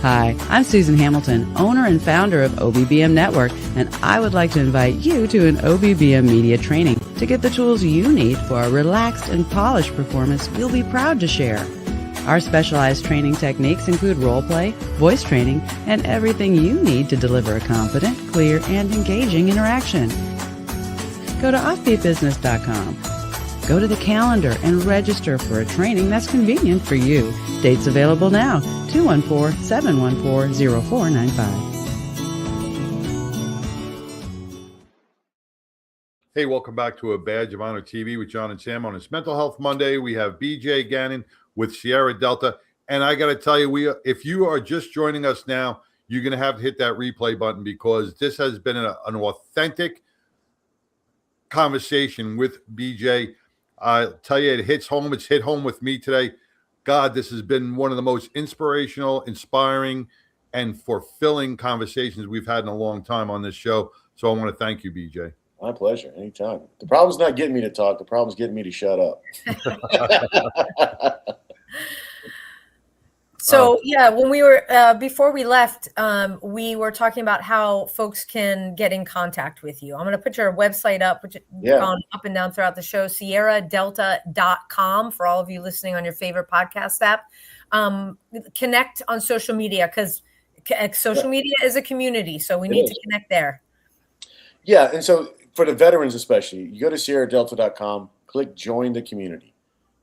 Hi, I'm Susan Hamilton, owner and founder of OBBM Network, and I would like to invite you to an OBBM media training to get the tools you need for a relaxed and polished performance you'll be proud to share. Our specialized training techniques include role play, voice training, and everything you need to deliver a confident, clear, and engaging interaction. Go to offbeatbusiness.com. Go to the calendar and register for a training that's convenient for you. Dates available now, 214-714-0495. Hey, welcome back to A Badge of Honor TV with John and Sam. On this Mental Health Monday, we have BJ Ganem with Sierra Delta. And I got to tell you, if you are just joining us now, you're going to have to hit that replay button, because this has been an authentic conversation with BJ. I tell you, it hits home. It's hit home with me today. God, this has been one of the most inspirational, inspiring, and fulfilling conversations we've had in a long time on this show. So I want to thank you, BJ. My pleasure. Anytime. The problem's not getting me to talk. The problem's getting me to shut up. So yeah, when we were before we left, we were talking about how folks can get in contact with you. I'm going to put your website up, which has gone up and down throughout the show, SierraDelta.com, for all of you listening on your favorite podcast app. Connect on social media, because social media is a community, so we need to connect there. Yeah, and so for the veterans especially, you go to SierraDelta.com, click join the community.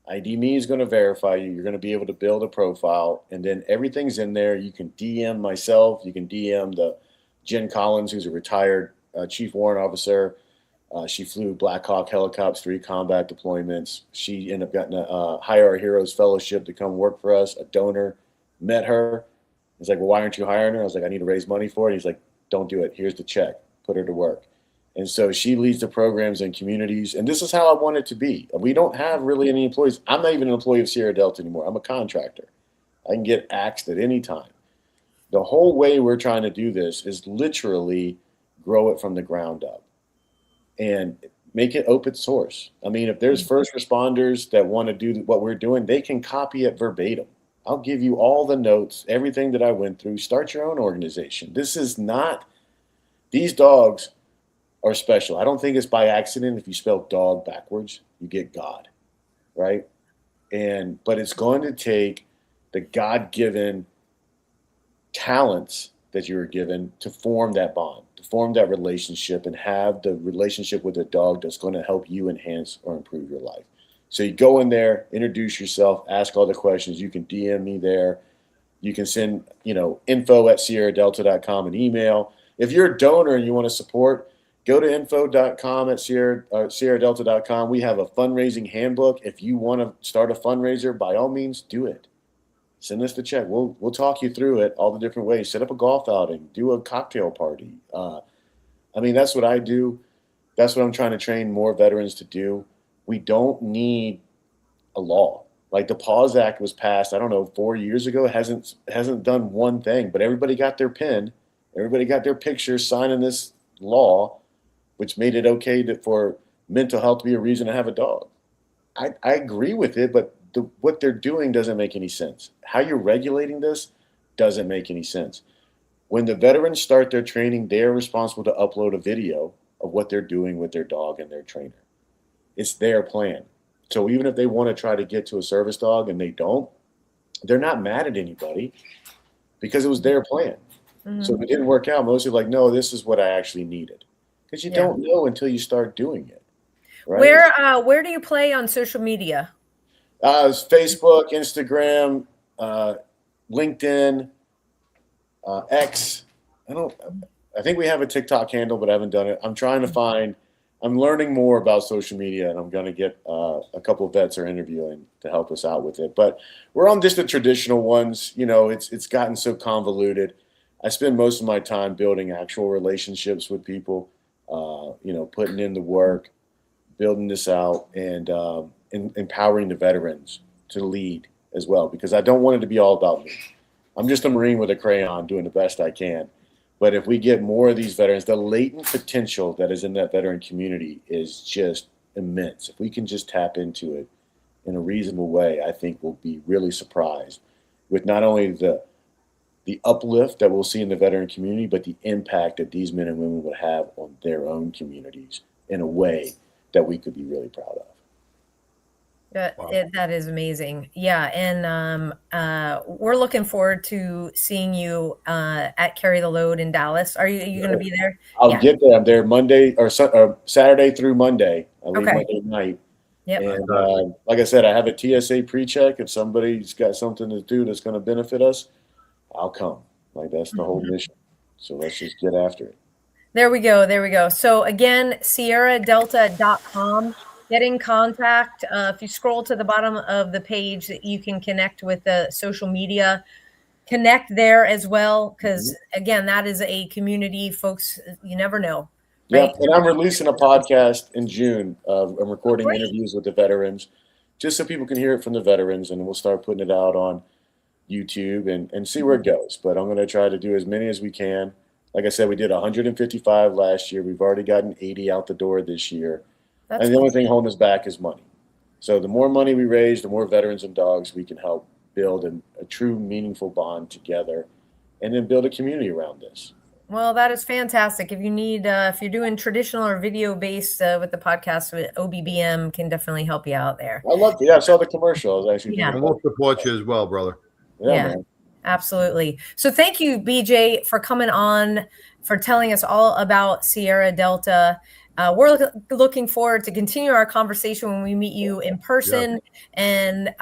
ID Me is going to verify you. You're going to be able to build a profile, and then everything's in there. You can DM myself. You can DM the Jen Collins, who's a retired chief warrant officer. She flew Black Hawk helicopters, 3 combat deployments. She ended up getting a Hire Our Heroes fellowship to come work for us. A donor met her. He's like, well, why aren't you hiring her? I was like, I need to raise money for it. He's like, don't do it. Here's the check. Put her to work. And so she leads the programs in communities. And this is how I want it to be. We don't have really any employees. I'm not even an employee of Sierra Delta anymore. I'm a contractor. I can get axed at any time. The whole way we're trying to do this is literally grow it from the ground up and make it open source. I mean, if there's first responders that want to do what we're doing, they can copy it verbatim. I'll give you all the notes, everything that I went through. Start your own organization. This is not, these dogs are special. I don't think it's by accident. If you spell dog backwards, you get God, right? But it's going to take the God-given talents that you were given to form that bond, to form that relationship, and have the relationship with a dog that's going to help you enhance or improve your life. So you go in there, introduce yourself, ask all the questions. You can DM me there. You can send, info@SierraDelta.com an email. If you're a donor and you want to support, go to info.com at SierraDelta.com. We have a fundraising handbook. If you want to start a fundraiser, by all means, do it. Send us the check. We'll talk you through it, all the different ways. Set up a golf outing. Do a cocktail party. That's what I do. That's what I'm trying to train more veterans to do. We don't need a law. Like the Pause Act was passed, 4 years ago. It hasn't done one thing, but everybody got their pen. Everybody got their picture signing this law, which made it okay for mental health to be a reason to have a dog. I agree with it, but what they're doing doesn't make any sense. How you're regulating this doesn't make any sense. When the veterans start their training, they're responsible to upload a video of what they're doing with their dog and their trainer. It's their plan. So even if they want to try to get to a service dog and they don't, they're not mad at anybody because it was their plan. Mm-hmm. So if it didn't work out, most people are like, no, this is what I actually needed. Because you don't know until you start doing it. Right? Where do you play on social media? It's Facebook, Instagram, LinkedIn, X. I think we have a TikTok handle, but I haven't done it. I'm learning more about social media, and I'm going to get a couple of vets are interviewing to help us out with it. But we're on just the traditional ones. It's gotten so convoluted. I spend most of my time building actual relationships with people, putting in the work, building this out, and empowering the veterans to lead as well, because I don't want it to be all about me. I'm just a Marine with a crayon doing the best I can. But if we get more of these veterans, the latent potential that is in that veteran community is just immense. If we can just tap into it in a reasonable way, I think we'll be really surprised with not only the uplift that we'll see in the veteran community, but the impact that these men and women will have on their own communities in a way that we could be really proud of. That is amazing. Yeah. And we're looking forward to seeing you at Carry the Load in Dallas. Are you going to be there? I'll get there. I'm there Monday or Saturday through Monday. I leave Monday night. Yep. And like I said, I have a TSA pre-check. If somebody's got something to do that's going to benefit us, I'll come. Like that's the whole mission. So let's just get after it. There we go. So again, SierraDelta.com. Get in contact. If you scroll to the bottom of the page, you can connect with the social media. Connect there as well, because again, that is a community, folks. You never know. Right? Yeah, and I'm releasing a podcast in June. I'm recording interviews with the veterans, just so people can hear it from the veterans, and we'll start putting it out on YouTube and see where it goes. But I'm going to try to do as many as we can. Like I said, we did 155 last year. We've already gotten 80 out the door this year. That's and the only thing holding us back is money. So the more money we raise, the more veterans and dogs we can help build a true meaningful bond together, and then build a community around this. Well, that is fantastic. If you need, if you're doing traditional or video based with the podcast, OBBM can definitely help you out there. I love it. Yeah, I saw the commercial. I was actually And we'll support you as well, brother. Yeah. Man. Absolutely. So thank you, BJ, for coming on, for telling us all about Sierra Delta. We're looking forward to continue our conversation when we meet you in person, and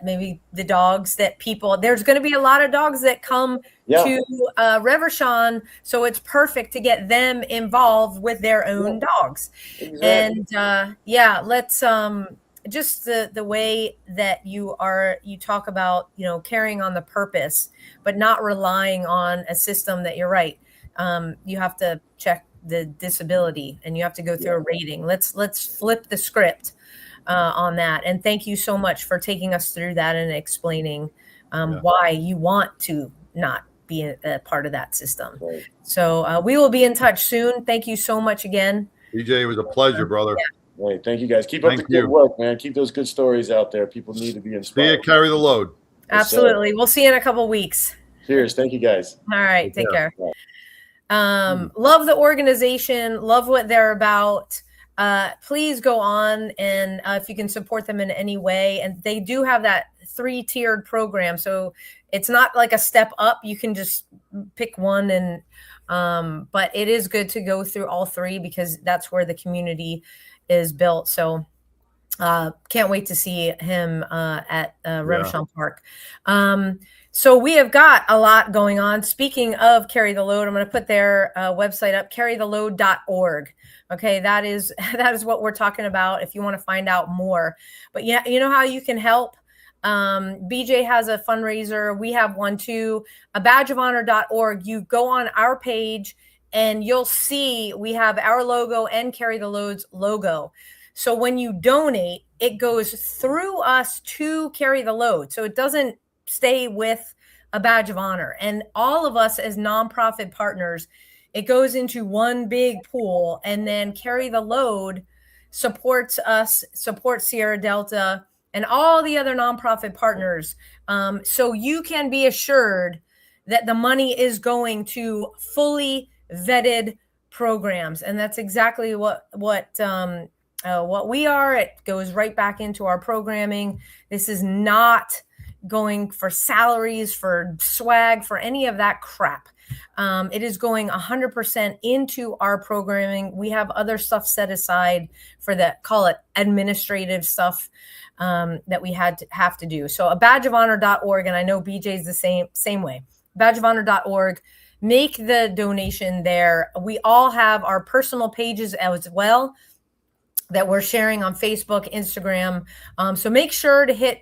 maybe the dogs that people, there's going to be a lot of dogs that come to Reverchon, so it's perfect to get them involved with their own dogs. Exactly. And let's just the way that you talk about, carrying on the purpose, but not relying on a system that, you're right. You have to check the disability and you have to go through a rating. Let's flip the script on that. And thank you so much for taking us through that and explaining why you want to not be a part of that system. Right. So we will be in touch soon. Thank you so much again. BJ, it was a pleasure, brother. Right. Thank you, guys. Keep up the good work, man. Keep those good stories out there. People need to be inspired. See you, carry the load. Absolutely. We'll see you in a couple weeks. Cheers. Thank you, guys. All right. Take care. Love the organization. Love what they're about. Please go on and if you can support them in any way. And they do have that 3-tiered program. So it's not like a step up. You can just pick one and but it is good to go through all 3 because that's where the community is built. So can't wait to see him at Reverchon Park. So we have got a lot going on. Speaking of Carry the Load, I'm going to put their website up, carrytheload.org. Okay, that is what we're talking about if you want to find out more. But yeah, you know how you can help? BJ has a fundraiser. We have one too, a badgeofhonor.org. You go on our page and you'll see we have our logo and Carry the Load's logo. So when you donate, it goes through us to Carry the Load. So it doesn't stay with a badge of honor. And all of us as nonprofit partners, it goes into one big pool, and then Carry the Load supports us, supports Sierra Delta and all the other nonprofit partners. So you can be assured that the money is going to fully vetted programs. And that's exactly what we are. It goes right back into our programming. This is not going for salaries, for swag, for any of that crap. It is going 100% into our programming. We have other stuff set aside for the, call it administrative stuff that we have to do. So a badgeofhonor.org, and I know BJ's the same way. Badgeofhonor.org. Make the donation there. We all have our personal pages as well that we're sharing on Facebook, Instagram. So make sure to hit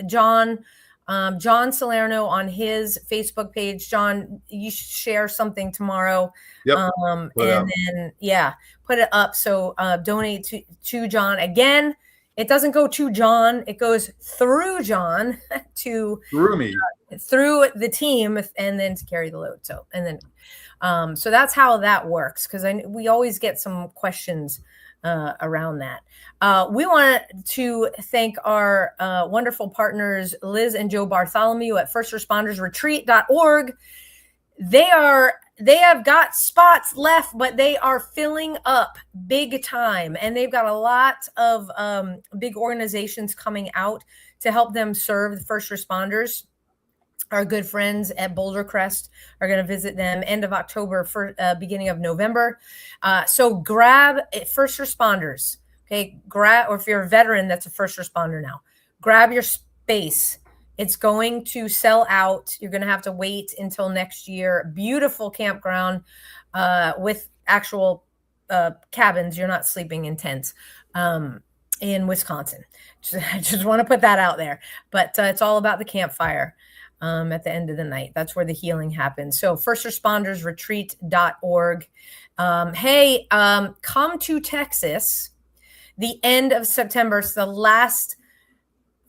John Salerno on his Facebook page. John, you should share something tomorrow. Yep. Put it up. So donate to John. Again, it doesn't go to John. It goes through John through me, through the team, and then to Carry the Load. So, and then, so that's how that works. Cause we always get some questions around that. We want to thank our wonderful partners, Liz and Joe Bartholomew at firstrespondersretreat.org. They have got spots left, but they are filling up big time. And they've got a lot of big organizations coming out to help them serve the first responders. Our good friends at Boulder Crest are going to visit them end of October, beginning of November. So grab first responders. Okay, or if you're a veteran that's a first responder now, grab your space. It's going to sell out. You're going to have to wait until next year. Beautiful campground with actual cabins. You're not sleeping in tents in Wisconsin. I just want to put that out there. But it's all about the campfire at the end of the night. That's where the healing happens. So firstrespondersretreat.org. Come to Texas the end of September. It's the last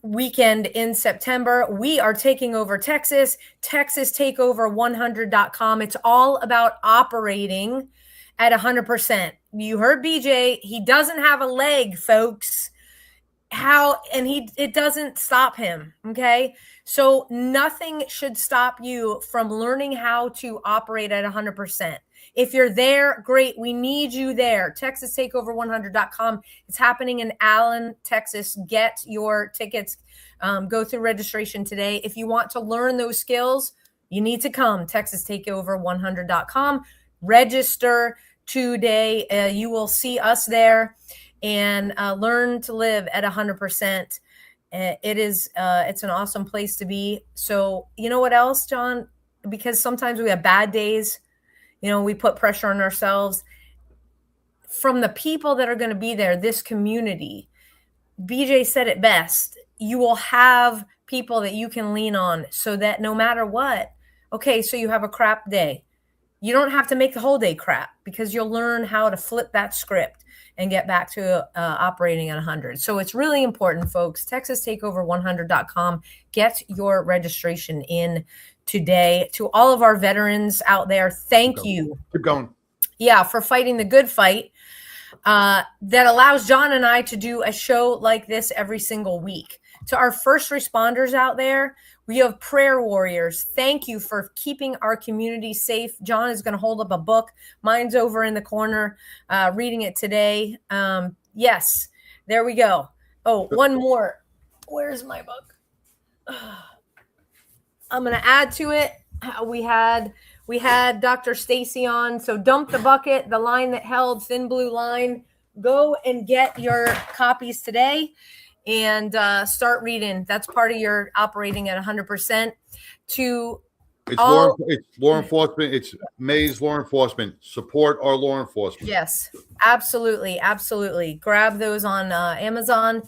weekend in September. We are taking over Texas, TexasTakeover100.com. It's all about operating at 100%. You heard BJ. He doesn't have a leg, folks. It doesn't stop him. Okay. So nothing should stop you from learning how to operate at 100%. If you're there, great. We need you there. TexasTakeover100.com. It's happening in Allen, Texas. Get your tickets. Go through registration today. If you want to learn those skills, you need to come. TexasTakeover100.com. Register today. You will see us there and learn to live at 100%. It's an awesome place to be. So you know what else, John? Because sometimes we have bad days. We put pressure on ourselves. From the people that are going to be there, this community, BJ said it best. You will have people that you can lean on so that no matter what, okay, so you have a crap day. You don't have to make the whole day crap because you'll learn how to flip that script and get back to operating at 100. So it's really important, folks. TexasTakeover100.com. Get your registration in today. To all of our veterans out there, thank you. Keep going. Yeah, for fighting the good fight that allows John and I to do a show like this every single week. To our first responders out there, we have prayer warriors. Thank you for keeping our community safe. John is going to hold up a book. Mine's over in the corner, reading it today. Yes, there we go. Oh, one more. Where's my book? I'm going to add to it. We had Dr. Stacy on. So dump the bucket, the line that held, thin blue line. Go and get your copies today and start reading. That's part of your operating at 100%. It's law enforcement. It's May's law enforcement. Support our law enforcement. Yes, absolutely. Absolutely. Grab those on Amazon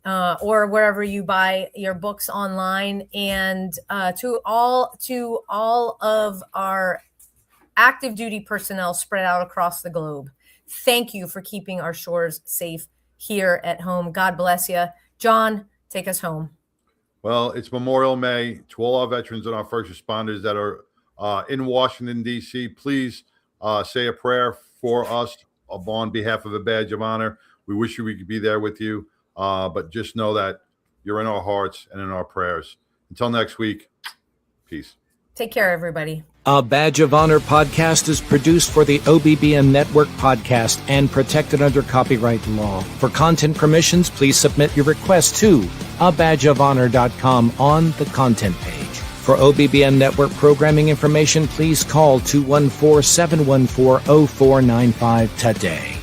or wherever you buy your books online. And to all of our active duty personnel spread out across the globe, thank you for keeping our shores safe here at home. God bless you. John, take us home. Well, it's Memorial May. To all our veterans and our first responders that are in Washington, D.C., please say a prayer for us on behalf of a badge of honor. We wish we could be there with you, but just know that you're in our hearts and in our prayers. Until next week, peace. Take care, everybody. A Badge of Honor podcast is produced for the OBBN Network podcast and protected under copyright law. For content permissions, please submit your request to abadgeofhonor.com on the content page. For OBBN Network programming information, please call 214-714-0495 today.